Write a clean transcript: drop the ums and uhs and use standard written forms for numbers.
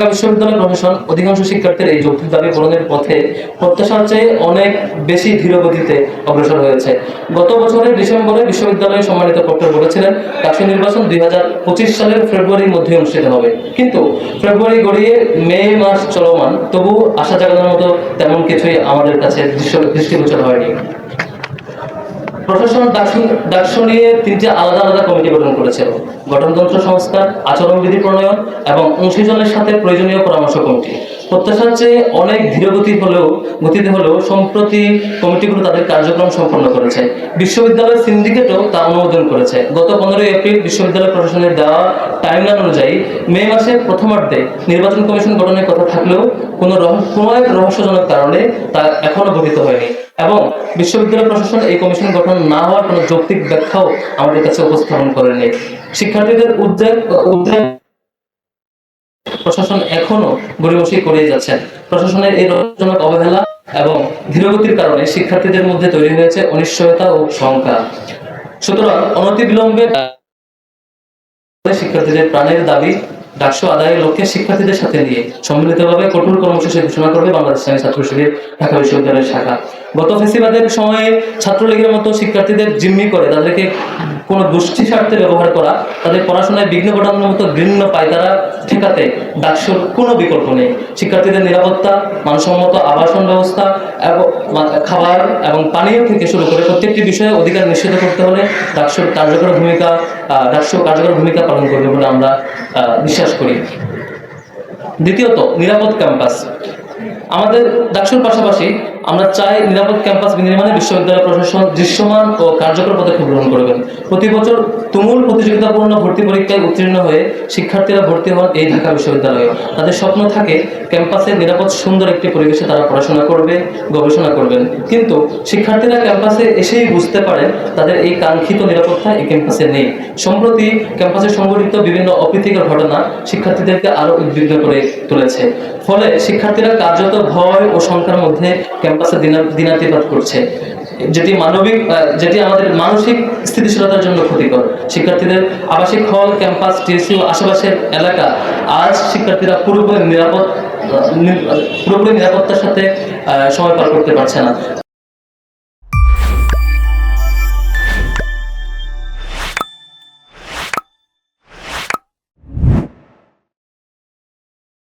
ঢাকা বিশ্ববিদ্যালয় প্রশাসন অধিকাংশ শিক্ষার্থীর এই যৌক্তিক দাবি পূরণের পথে প্রত্যাশার চেয়ে অনেক বেশি ধীরগতিতে অগ্রসর হয়েছে। গত বছরের ডিসেম্বরে বিশ্ববিদ্যালয়ের সম্মানিত প্রক্টর বলেছিলেন ডাকসু নির্বাচন 2025 সালের ফেব্রুয়ারির মধ্যে অনুষ্ঠিত হবে, কিন্তু ফেব্রুয়ারি গড়িয়ে মে মাস চলমান, তবু আশা জাগানোর মতো তেমন কিছুই আমাদের কাছে দৃষ্টিগোচর হয়নি। প্রশাসন ডাকসু নিয়ে তিনটি আলাদা আলাদা কমিটি গঠন করেছিল: গঠনতন্ত্র সংস্কার, আচরণবিধি প্রণয়ন এবং অংশীজনের সাথে প্রয়োজনীয় পরামর্শ কমিটি। প্রত্যাশার চেয়ে অনেক গতিতে হলেও সম্প্রতি কমিটিগুলো তাদের কার্যক্রম সম্পন্ন করেছে। বিশ্ববিদ্যালয় সিন্ডিকেটও তা অনুমোদন করেছে। গত 15 এপ্রিল বিশ্ববিদ্যালয় প্রশাসনের দেওয়া টাইমলাইন অনুযায়ী মে মাসের প্রথমার্ধে নির্বাচন কমিশন গঠনের কথা থাকলেও কোনো এক রহস্যজনক কারণে তা এখনো গঠিত হয়নি, এবং বিশ্ববিদ্যালয় প্রশাসন এই কমিশন গঠন না হওয়ার কোনো যৌক্তিক ব্যাখ্যাও আমাদের কাছে উপস্থাপন করেনি। শিক্ষার্থীদের উদ্বেগ প্রশাসন এখনো গড়িমসি করেই যাচ্ছেন। প্রশাসনের এই রহস্যজনক অবহেলা এবং ধীরগতির কারণে শিক্ষার্থীদের মধ্যে তৈরি হয়েছে অনিশ্চয়তা ও শঙ্কা। সুতরাং অনতিবিলম্বে শিক্ষার্থীদের প্রাণের দাবি ডাকসু আদায়ের লক্ষ্যে শিক্ষার্থীদের সাথে নিয়ে সম্মিলিতভাবে কঠোর কর্মসূচি ঘোষণা করবে বাংলাদেশ ইসলামী ছাত্র শিবির ঢাকা বিশ্ববিদ্যালয়ের শাখা। গত ফেসিবাদের সময়ে ছাত্রলীগের মতো শিক্ষার্থীদের জিম্মি করে তাদেরকে কোনো গোষ্ঠী স্বার্থে ব্যবহার করা, তাদের পড়াশোনায় বিঘ্ন ঘটানোর মতো ঘৃণ্য পায়তারা ঠেকাতে ডাকসুর কোনো বিকল্প নেই। শিক্ষার্থীদের নিরাপত্তা, মানসম্মত আবাসন ব্যবস্থা এবং খাবার এবং পানীয় থেকে শুরু করে প্রত্যেকটি বিষয়ে অধিকার নিশ্চিত করতে হলে ডাকসু কার্যকর ভূমিকা পালন করবে বলে আমরা বিশ্বাস করি। দ্বিতীয়ত, নিরাপদ ক্যাম্পাস। আমাদের ডাকসুর পাশাপাশি আমরা চাই নিরাপদ ক্যাম্পাস বিনির্মাণে বিশ্ববিদ্যালয় প্রশাসন দৃশ্যমান ও কার্যকর পদক্ষেপ গ্রহণ করবেন। প্রতি বছর তুমুল প্রতিযোগিতাপূর্ণ ভর্তি পরীক্ষায় উত্তীর্ণ হয়ে শিক্ষার্থীরা ভর্তি হন এই ঢাকা বিশ্ববিদ্যালয়ে। তাদের স্বপ্ন থাকে ক্যাম্পাসে নিরাপদ সুন্দর একটি পরিবেশে তারা পড়াশোনা করবে, গবেষণা করবেন। কিন্তু শিক্ষার্থীরা ক্যাম্পাসে এসেই বুঝতে পারেন তাদের এই কাঙ্ক্ষিত নিরাপত্তা এই ক্যাম্পাসে নেই। সম্প্রতি ক্যাম্পাসে সংঘটিত বিভিন্ন অপ্রীতিকর ঘটনা শিক্ষার্থীদেরকে আরো উদ্বিগ্ন করে তুলেছে। ফলে শিক্ষার্থীরা কার্যত ভয় ও শঙ্কার মধ্যে ক্যাম্পাসে দিনাতিপাত করছে, যেটি আমাদের মানসিক স্থিতিশীলতার জন্য ক্ষতিকর। শিক্ষার্থীদের আবাসিক হল, ক্যাম্পাস, টিএসইউ ও আশেপাশের এলাকা আজ শিক্ষার্থীরা পুরোপুরি নিরাপত্তার সাথে সময় পার করতে পারছে না।